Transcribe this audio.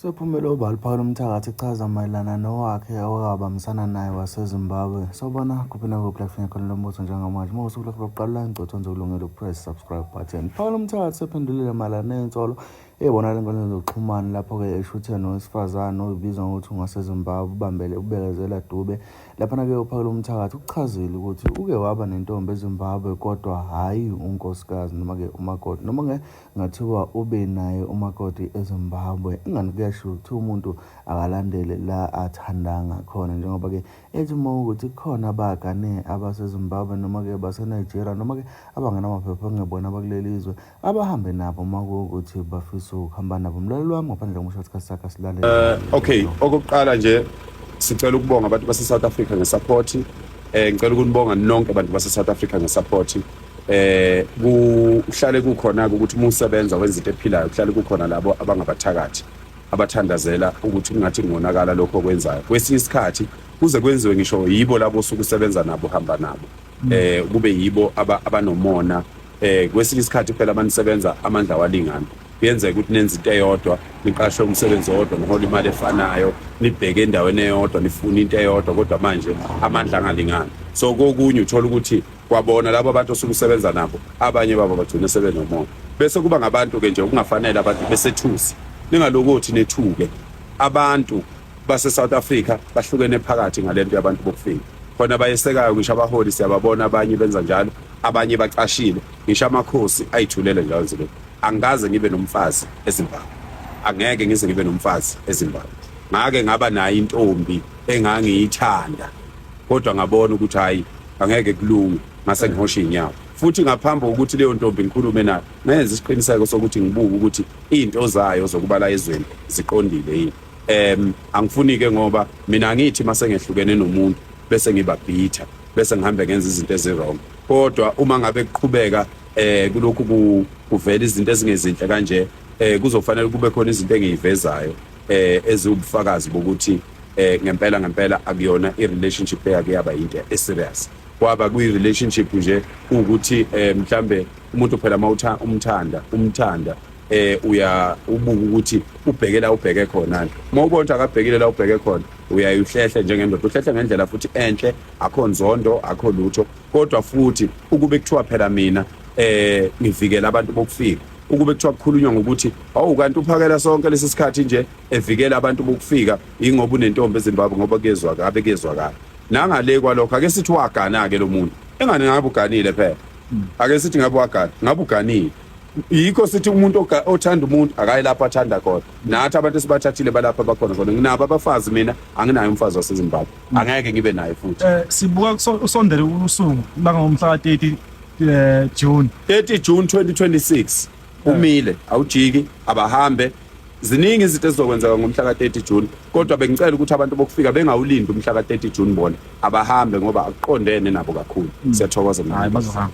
Sephumile uBaliphala Mthakathi echaza mayelana nowakhe owabambisana naye waseZimbabwe. Sobona kuphina ku-platform yakho lombuso njengamanje. Uma usuku lakho lokuqala la ngicotho ngizokulungela ukupress subscribe button. Phawula Mthakathi sephendulile mayelana ney'nsolo ey'bonakala ey'nkundleni zokuxhumana lapho-ke eshuthe nowesifazane obizwa ngokuthi ungaseZimbabwe ubambele ubekezela Dube. Laphana-ke uPhawula Mthakathi ukuchazile ukuthi uke waba nentombi eZimbabwe kodwa hhayi unkosikazi noma-ke umakoti, noma ngathiwa ube naye umakoti eZimbabwe. Ingani kuyasho ukuthi umuntu akalandele la athanda ngakhona, njengoba-ke ethi uma ukuthi khona abagane abaseZimbabwe noma-ke baseNigeria noma-ke abangenamaphepha ongebona abakuleli izwe abahambe nabo uma kuwukuthi bafisa ukuhamba nabo. Mlaleli wami ngaphandle kokusho isikhathi sakhe silalele. Okay, okokuqala nje sicela ukubonga abantu base-South Africa ngesupport. Ngicela ukunibonga nonke abantu base-South Africa ngesupport. Kuhlale kukhona ukuthi uma usebenza wenza into ephilayo kuhlale kukhona labo abangabathakathi abathandazela ukuthi kungathi ngonakala lokho okwenzayo. Kwesinye isikhathi kuze kwenziwe ngisho yibo labo osuke usebenza nabo hamba nabo. Kube yibo abanomona. Kwesinye isikhathi phela abanisebenza amandla walingana. Kuyenzeka ukuthi nenze into eyodwa, niqashwe umsebenzi owodwa, nihola imali efanayo, nibheke endaweni eyodwa, nifuna into eyodwa kodwa manje amandla angalingani. So kokunye uthola ukuthi kwabona labo abantu osuke usebenza nabo abanye babo bagcina sebenomona. Bese kuba ngabantu ke nje okungafanele abantu besethusi. Ningalokuthi nethuke. Abantu base South Africa bahlukene phakathi ngalento yabantu bokufika. Khona bayesekayo ngisho abaholi siyababona abanye benza njalo, abanye bacashile. Ngisho amakhosi ayithulele njalo nje. Angaze ngibe nomfazi eZimbabwe. Angeke ngize ngibe nomfazi eZimbabwe. Ngake ngaba nayo intombi engangiyithanda. Kodwa ngabona ukuthi hayi angeke kulunge mase ngihosha inyawo. Futhi ngaphambi kokuthi leyo ntombi ngikhulume nayo, ngenza isiqiniseko sokuthi ngibuke ukuthi izinto zayo zokubala ezweni ziqondile yini. Angifuni ke ngoba mina ngithi mase ngehlukene nomuntu bese ngibabhitha, bese ngihambe ngenza izinto ezirong. Kodwa uma ngabe kuqhubeka kulokhu kuvela izinto ezingezinhle kanje, kuzofanele kube khona izinto engiyivezayo eziwubufakazi bokuthi ngempela akuyona i-relationship eyake yaba into eserious. Kwaba kuyi-relationship nje ukuthi mhlambe umuntu phela umthanda uya ubuka ukuthi ubheke khona. Uma ubona akabhekile la ubheke khona uyayihlehle njengendoda, uhlehle ngendlela futhi enhle, akho nzondo, akho lutho. Kodwa futhi ukube kuthiwa phela mina ngivikela abantu bokufika, ukube kuthiwa kukhulunywa ngokuthi kanti uphakela sonke lesi sikhathi nje evikela abantu bokufika ingoba unentombi eZimbabwe ngoba kezwakala. Nangale kwalokho ake sithi wagana ke lo muntu engane ngabe uganile phela. Ake sithi ngabe wagana, ngabe uganile. Yikho sithi umuntu othanda umuntu akayi lapha athanda khona. Nathi abantu esibathathile balapha bakhona khona. Nginabo abafazi mina, anginayo umfazi waseZimbabwe. Angeke ngibe naye futhi. Sibuka usondele usuku bangomhla ka 30 June 2026 umile awujiki abahambe. Ziningi izinto ezizokwenzeka ngomhla ka 30 June, kodwa bengicela ukuthi abantu bokufika bengawulindi umhla ka 30 June bona abahambe ngoba akuqondene nabo kakhulu. Siyathokoza. Hayi bazohamba.